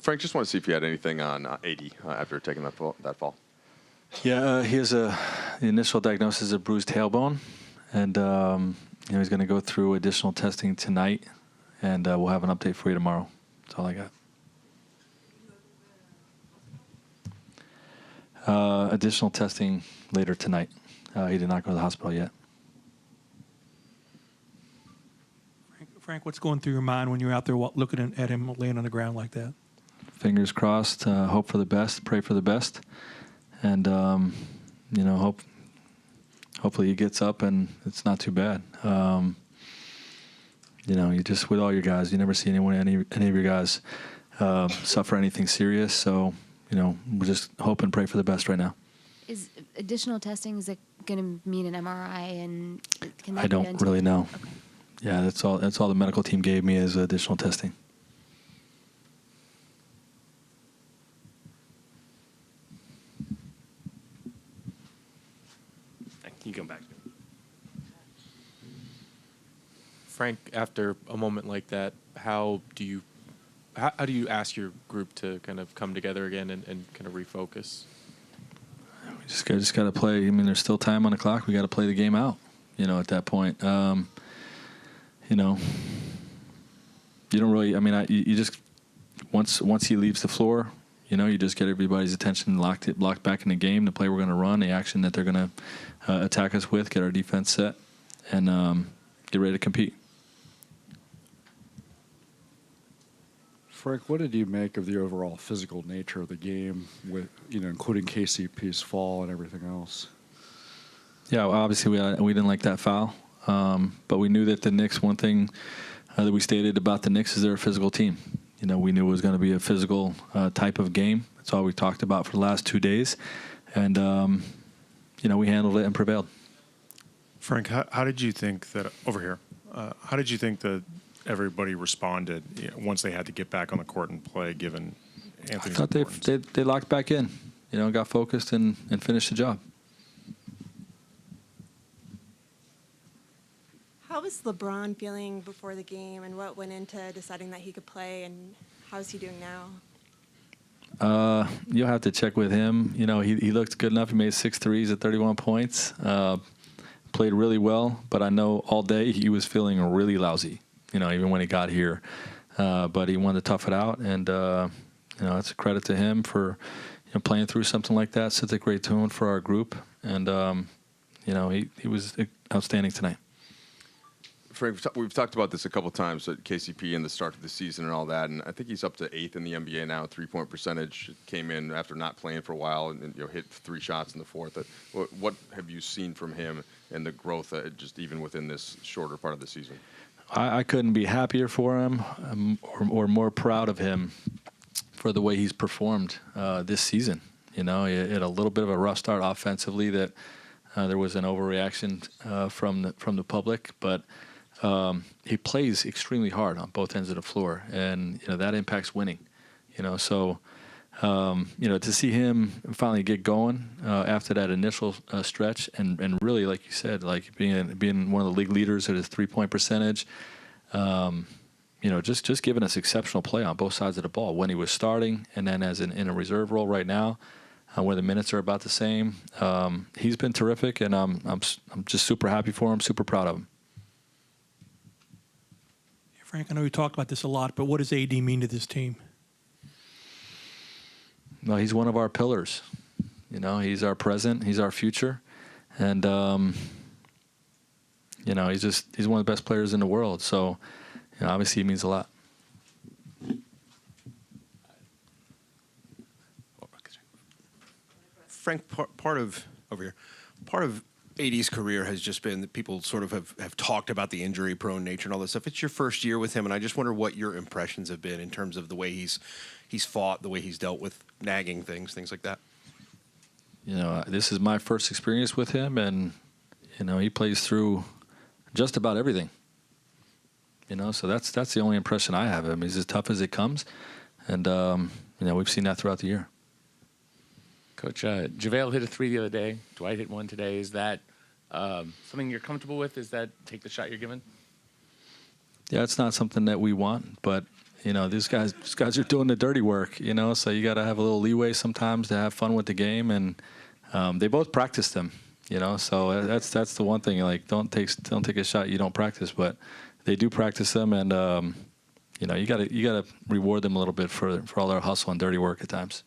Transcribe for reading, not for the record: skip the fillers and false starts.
Frank, just want to see if you had anything on AD after taking that fall. Yeah, he has the initial diagnosis of bruised tailbone, and he's going to go through additional testing tonight, and we'll have an update for you tomorrow. That's all I got. Additional testing later tonight. He did not go to the hospital yet. Frank, what's going through your mind when you're out there looking at him laying on the ground like that? Fingers crossed. Hope for the best. Pray for the best. And, hopefully he gets up and it's not too bad. You just, with all your guys, you never see any of your guys suffer anything serious. So, we just hope and pray for the best right now. Is additional testing, is it going to mean an MRI? And can that I don't really know. Okay. Yeah, that's all the medical team gave me is additional testing. You come back. Frank, after a moment like that, how do you ask your group to kind of come together again and kind of refocus? We just got to play. I mean, there's still time on the clock. We got to play the game out. At that point, you don't really. I mean, you just once he leaves the floor, you just get everybody's attention locked back in the game, the play we're going to run, the action that they're going to attack us with, get our defense set, and get ready to compete. Frank, what did you make of the overall physical nature of the game, with including KCP's fall and everything else? Yeah, well, obviously we didn't like that foul, but we knew that the Knicks. One thing that we stated about the Knicks is they're a physical team. We knew it was going to be a physical type of game. That's all we talked about for the last 2 days, and we handled it and prevailed. Frank, how did you think that over here? How did you think that everybody responded once they had to get back on the court and play? Given Anthony's I thought they locked back in, got focused and finished the job. How was LeBron feeling before the game, and what went into deciding that he could play, and how's he doing now? You'll have to check with him. He looked good enough. He made 6 threes at 31 points. Played really well, but I know all day he was feeling really lousy, even when he got here. But he wanted to tough it out, and, it's a credit to him for playing through something like that. Sets a great tone for our group, and, he was outstanding tonight. Frank, we've talked about this a couple times at KCP and the start of the season and all that, and I think he's up to 8th in the NBA now. 3-point percentage came in after not playing for a while, and hit 3 shots in the fourth. What have you seen from him and the growth, just even within this shorter part of the season? I couldn't be happier for him or more proud of him for the way he's performed this season. He had a little bit of a rough start offensively that there was an overreaction from the public, but he plays extremely hard on both ends of the floor, and that impacts winning. So to see him finally get going after that initial stretch, and really, like you said, like being one of the league leaders at his 3-point percentage, just giving us exceptional play on both sides of the ball when he was starting, and then in a reserve role right now, where the minutes are about the same. He's been terrific, and I'm just super happy for him, super proud of him. Frank, I know we talked about this a lot, but what does AD mean to this team? Well, he's one of our pillars. He's our present, he's our future, and he's one of the best players in the world. So, obviously, he means a lot. Frank, part of AD's career has just been that people sort of have talked about the injury-prone nature and all this stuff. It's your first year with him, and I just wonder what your impressions have been in terms of the way he's fought, the way he's dealt with nagging things like that. This is my first experience with him, and he plays through just about everything. So that's the only impression I have of him. He's as tough as it comes, and we've seen that throughout the year. Coach, JaVale hit a 3 the other day. Dwight hit 1 today. Is that something you're comfortable with? Is that take the shot you're given? Yeah, it's not something that we want, but You know, these guys are doing the dirty work. You know, so you got to have a little leeway sometimes to have fun with the game, and they both practice them. You know, so that's the one thing. Like, don't take a shot you don't practice, but they do practice them, and you know, you gotta reward them a little bit for all their hustle and dirty work at times.